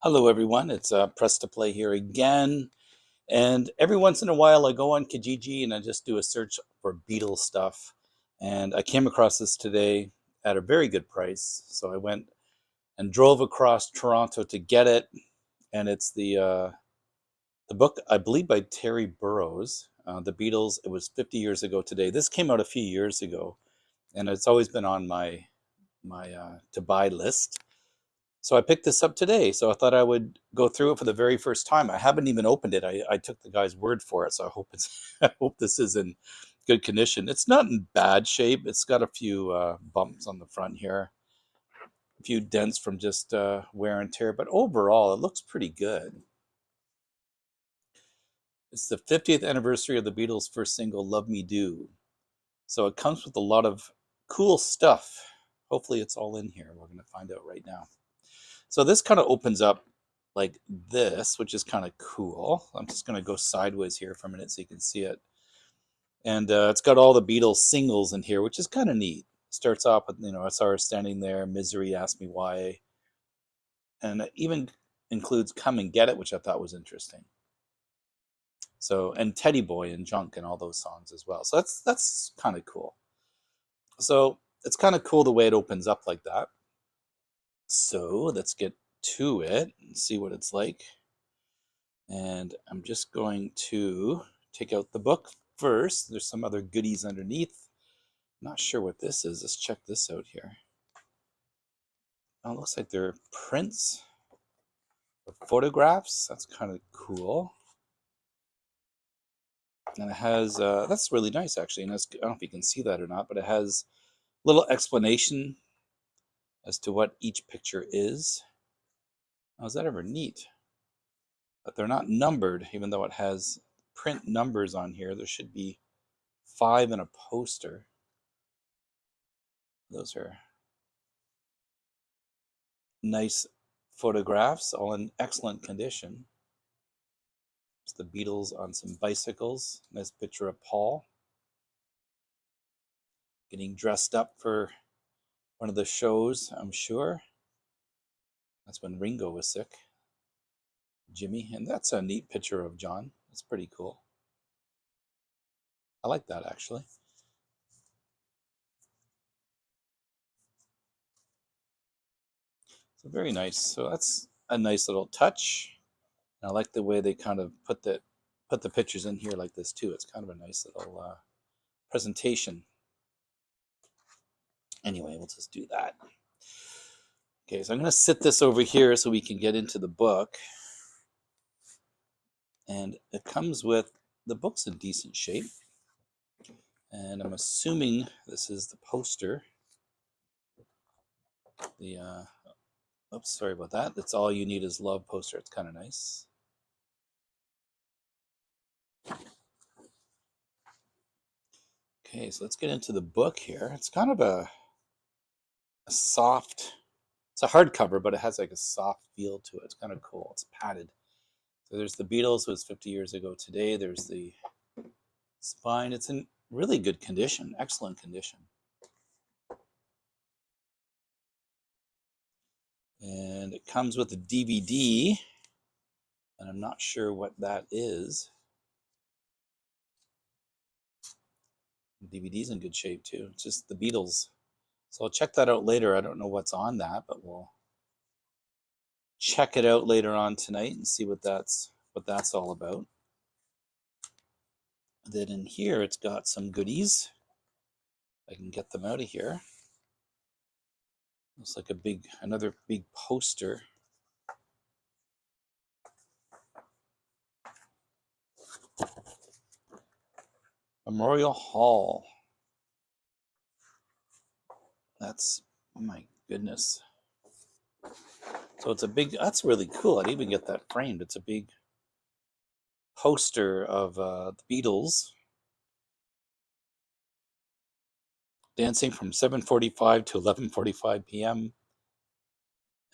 Hello, everyone. It's Press to Play here again. And every once in a while, I go on Kijiji and I just do a search for Beatles stuff. And I came across this today at a very good price. So I went and drove across Toronto to get it. And it's the book, I believe, by Terry Burrows, The Beatles. It was 50 years ago today. This came out a few years ago, and it's always been on my to buy list. So I picked this up today. So I thought I would go through it for the very first time. I haven't even opened it. I took the guy's word for it. So I hope I hope this is in good condition. It's not in bad shape. It's got a few bumps on the front here, a few dents from just wear and tear. But overall, it looks pretty good. It's the 50th anniversary of the Beatles' first single, "Love Me Do." So it comes with a lot of cool stuff. Hopefully, it's all in here. We're going to find out right now. So this kind of opens up like this, which is kind of cool. I'm just going to go sideways here for a minute so you can see it. And it's got all the Beatles singles in here, which is kind of neat. Starts off with, I saw her standing there, Misery, Ask Me Why. And it even includes Come and Get It, which I thought was interesting. So, and Teddy Boy and Junk and all those songs as well. So that's kind of cool. So it's kind of cool the way it opens up like that. So let's get to it and see what it's like. And I'm just going to take out the book first. There's some other goodies underneath. Not sure what this is. Let's check this out here. Oh, it looks like they're prints or photographs. That's kind of cool. And it has, that's really nice actually. And I don't know if you can see that or not, but it has a little explanation as to what each picture is. Oh, is that ever neat? But they're not numbered, even though it has print numbers on here. There should be 5 in a poster. Those are nice photographs, all in excellent condition. It's the Beatles on some bicycles. Nice picture of Paul getting dressed up for one of the shows, I'm sure. That's when Ringo was sick. Jimmy, and that's a neat picture of John. That's pretty cool. I like that actually. So very nice. So that's a nice little touch. And I like the way they kind of put the pictures in here like this too. It's kind of a nice little presentation. Anyway, we'll just do that. Okay, so I'm going to sit this over here so we can get into the book. And it comes with, the book's in decent shape. And I'm assuming this is the poster. The, oops, sorry about that. That's All You Need Is Love poster. It's kind of nice. Okay, so let's get into the book here. It's kind of a soft, it's a hardcover, but it has like a soft feel to it. It's kind of cool. It's padded. So there's the Beatles, who was 50 years ago today. There's the spine. It's in really good condition, excellent condition. And it comes with a DVD, and I'm not sure what that is. The DVD's in good shape too. It's just the Beatles. So I'll check that out later. I don't know what's on that, but we'll check it out later on tonight and see what that's all about. Then in here, it's got some goodies. I can get them out of here. Looks like another big poster. Memorial Hall. That's, oh my goodness. So it's a big, that's really cool. I'd even get that framed. It's a big poster of the Beatles dancing from 7:45 to 11:45 p.m.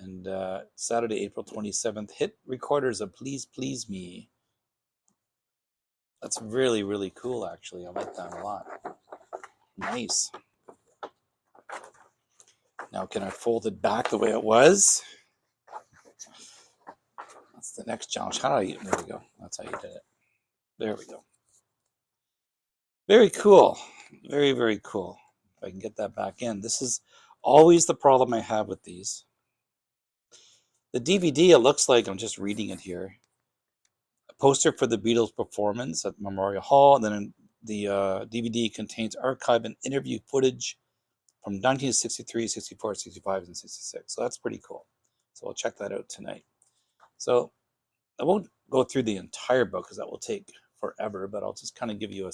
And Saturday, April 27th, hit recorders of Please Please Me. That's really, really cool, actually. I like that a lot. Nice. Now, can I fold it back the way it was? That's the next challenge. How do I? There we go. That's how you did it. There we go. Very cool. Very, very cool. If I can get that back in. This is always the problem I have with these. The DVD, it looks like, I'm just reading it here, a poster for the Beatles performance at Memorial Hall. And then the DVD contains archive and interview footage from 1963, 64, 65, and 66. So that's pretty cool. So I'll check that out tonight. So I won't go through the entire book because that will take forever, but I'll just kind of give you a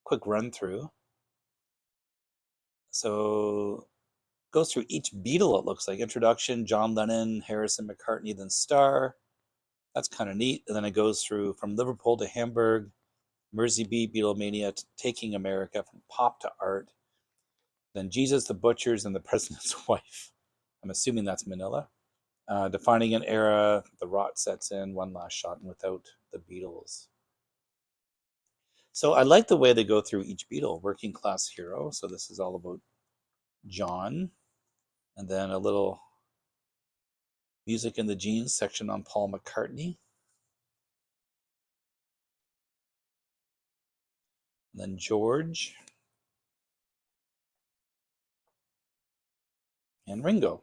quick run through. So it goes through each Beatle, it looks like. Introduction, John Lennon, Harrison, McCartney, then Starr. That's kind of neat. And then it goes through from Liverpool to Hamburg, Mersey B, Beatlemania, Taking America, from pop to art. Then Jesus, the Butchers, and the President's Wife. I'm assuming that's Manila. Defining an era, the rot sets in, one last shot, and without the Beatles. So I like the way they go through each Beatle, working class hero. So this is all about John. And then a little music in the jeans section on Paul McCartney. And then George. And Ringo.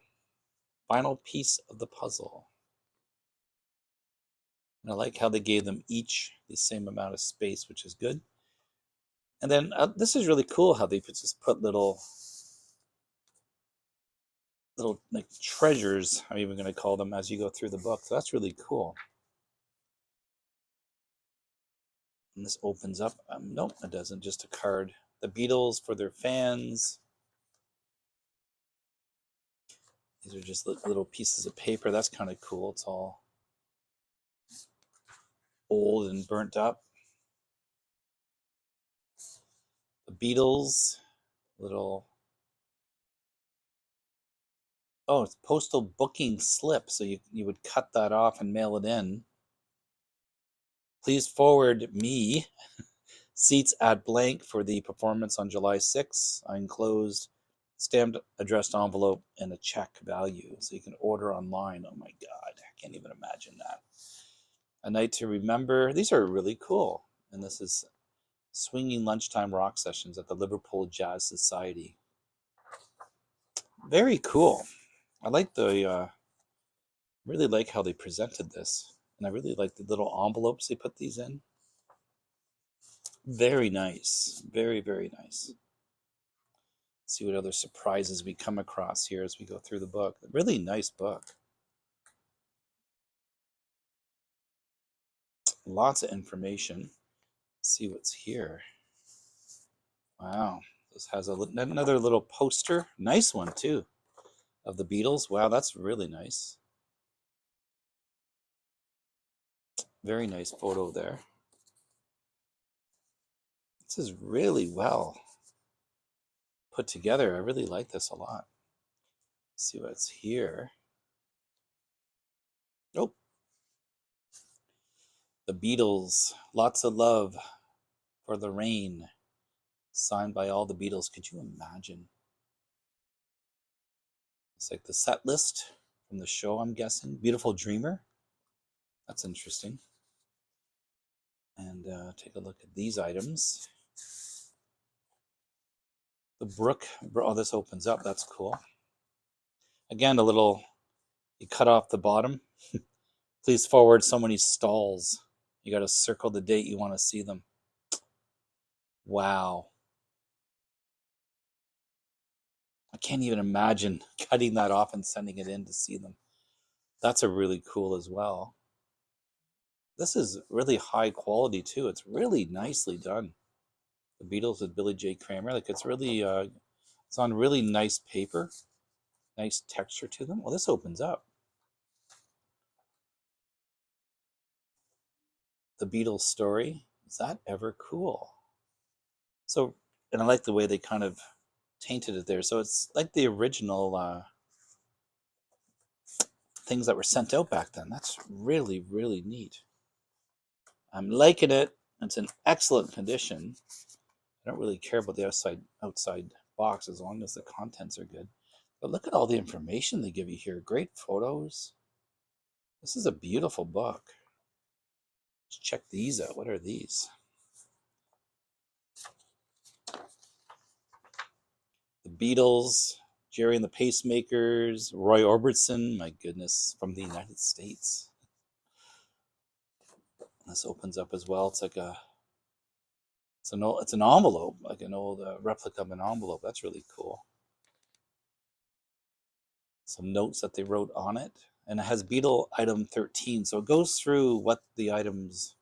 Final piece of the puzzle. And I like how they gave them each the same amount of space, which is good. And then this is really cool how they just put little like treasures, I'm even going to call them, as you go through the book. So that's really cool. And this opens up. Nope, it doesn't. Just a card. The Beatles for their fans. These are just little pieces of paper. That's kind of cool. It's all old and burnt up. The Beatles, little, oh, it's postal booking slip. So you would cut that off and mail it in. Please forward me seats at blank for the performance on July 6th. I enclosed stamped addressed envelope and a check value. So you can order online. Oh my God, I can't even imagine that. A night to remember. These are really cool. And this is swinging lunchtime rock sessions at the Liverpool Jazz Society. Very cool. I like really like how they presented this. And I really like the little envelopes they put these in. Very nice. Very, very nice. See what other surprises we come across here as we go through the book. Really nice book. Lots of information. Let's see what's here. Wow. This has another little poster. Nice one, too, of the Beatles. Wow, that's really nice. Very nice photo there. This is really well put together. I really like this a lot. Let's see what's here. Oh, the Beatles. Lots of love for the rain. Signed by all the Beatles. Could you imagine? It's like the set list from the show, I'm guessing. Beautiful Dreamer. That's interesting. And take a look at these items. The brook. Oh, this opens up. That's cool. Again, a little, you cut off the bottom. Please forward so many stalls. You got to circle the date you want to see them. Wow. I can't even imagine cutting that off and sending it in to see them. That's a really cool as well. This is really high quality too. It's really nicely done. The Beatles with Billy J. Kramer. Like it's really, it's on really nice paper. Nice texture to them. Well, this opens up. The Beatles story. Is that ever cool? So, and I like the way they kind of tainted it there. So it's like the original things that were sent out back then. That's really, really neat. I'm liking it. It's in excellent condition. I don't really care about the outside box as long as the contents are good. But look at all the information they give you here. Great photos. This is a beautiful book. Let's check these out. What are these? The Beatles, Jerry and the Pacemakers, Roy Orbison, my goodness, from the United States. This opens up as well. It's like it's an envelope, like an old replica of an envelope. That's really cool. Some notes that they wrote on it, and it has Beatle item 13. So it goes through what the items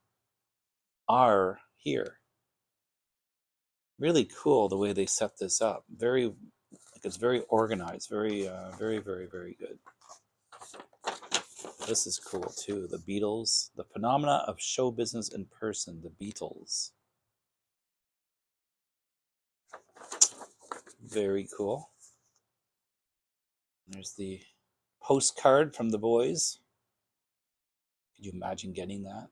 are here. Really cool the way they set this up. Very, like it's very organized. Very, very good. This is cool too. The Beatles, the phenomena of show business in person. The Beatles. Very cool. There's the postcard from the boys. Could you imagine getting that?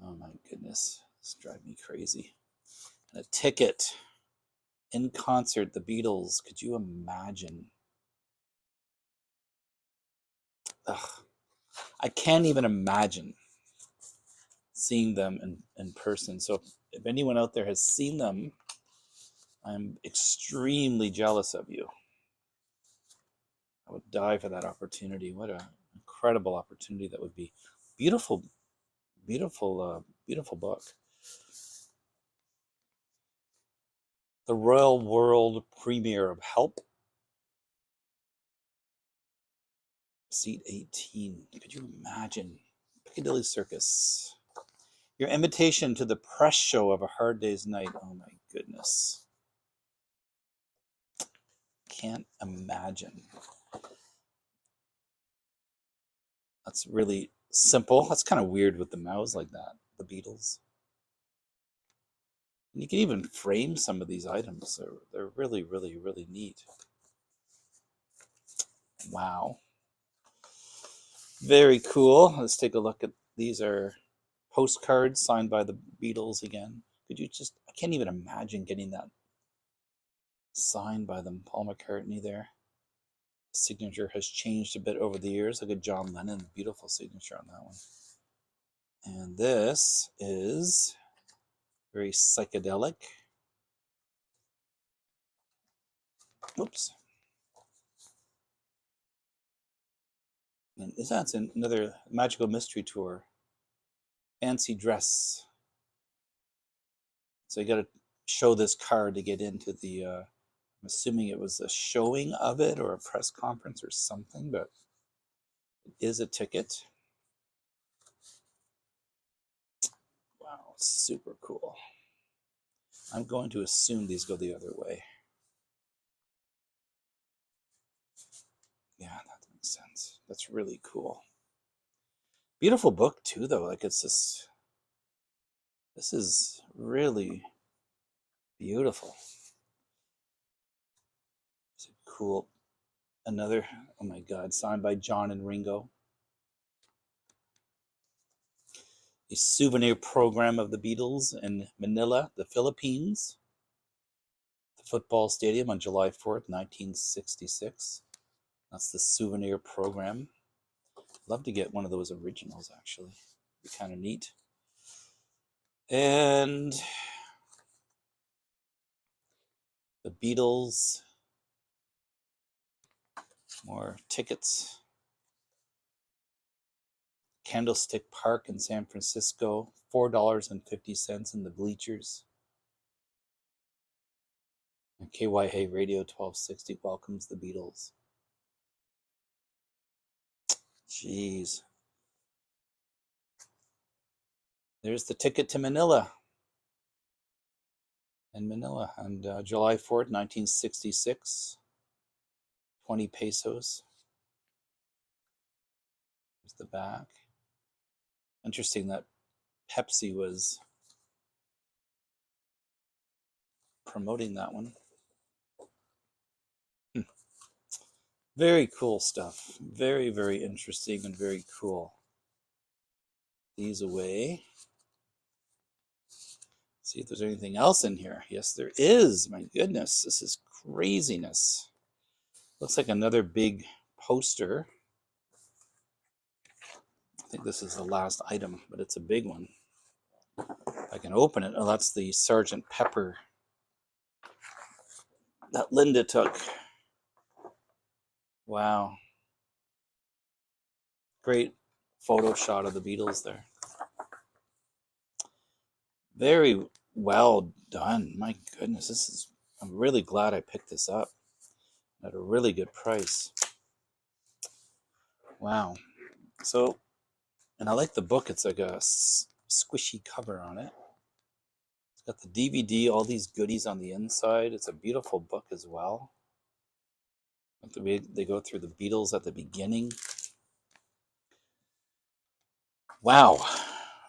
Oh my goodness, this drives me crazy. And a ticket in concert, the Beatles. Could you imagine? Ugh, I can't even imagine seeing them in person. So if anyone out there has seen them, I'm extremely jealous of you. I would die for that opportunity. What an incredible opportunity that would be. Beautiful, beautiful book. The Royal World premiere of Help. Seat 18. Could you imagine? Piccadilly Circus. Your invitation to the press show of A Hard Day's Night. Oh my goodness. Can't imagine. That's really simple. That's kind of weird with the mouths like that. The Beatles. And you can even frame some of these items. They're really neat. Wow. Very cool. Let's take a look at these. Are postcards signed by the Beatles again. Could you just, I can't even imagine getting that signed by them. Paul McCartney there. His signature has changed a bit over the years. Look at John Lennon. Beautiful signature on that one. And this is very psychedelic. Oops. And that's another Magical Mystery Tour. Fancy dress. So you got to show this card to get into the, I'm assuming it was a showing of it or a press conference or something, but it is a ticket. Wow, super cool. I'm going to assume these go the other way. Yeah, that makes sense. That's really cool. Beautiful book too, though. Like it's just, this is really beautiful. It's cool. Another, oh my God, signed by John and Ringo. A souvenir program of the Beatles in Manila, the Philippines. The football stadium on July 4th, 1966. That's the souvenir program. Love to get one of those originals, actually. Be kind of neat. And the Beatles. More tickets. Candlestick Park in San Francisco. $4.50 in the bleachers. And KYA Radio 1260 welcomes the Beatles. Jeez. There's the ticket to Manila. In Manila on July 4th, 1966. 20 pesos. There's the back. Interesting that Pepsi was promoting that one. Very cool stuff. Very interesting and very cool. These away. See if there's anything else in here. Yes, there is. My goodness, this is craziness. Looks like another big poster. I think this is the last item, but it's a big one. I can open it. Oh, that's the Sergeant Pepper that Linda took. Wow. Great photo shot of the Beatles there. Very well done. My goodness, I'm really glad I picked this up at a really good price. Wow. So, and I like the book. It's like a squishy cover on it. It's got the DVD, all these goodies on the inside. It's a beautiful book as well. They go through the Beatles at the beginning. Wow.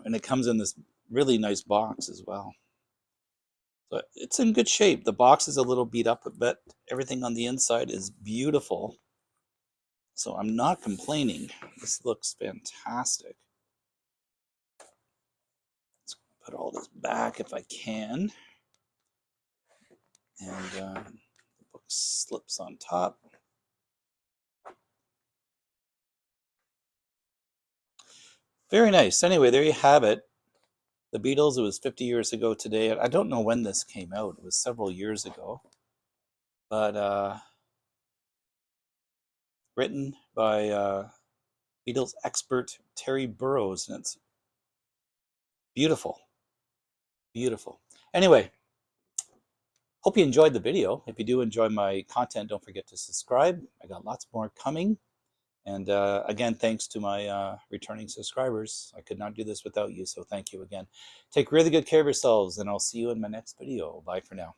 And it comes in this really nice box as well. So it's in good shape. The box is a little beat up, but everything on the inside is beautiful. So I'm not complaining. This looks fantastic. Let's put all this back if I can. And the book slips on top. Very nice. Anyway, there you have it. The Beatles, it was 50 years ago today. I don't know when this came out. It was several years ago. But written by Beatles expert Terry Burrows, and it's beautiful. Beautiful. Anyway, hope you enjoyed the video. If you do enjoy my content, don't forget to subscribe. I got lots more coming. And again, thanks to my returning subscribers. I could not do this without you, so thank you again. Take really good care of yourselves, and I'll see you in my next video. Bye for now.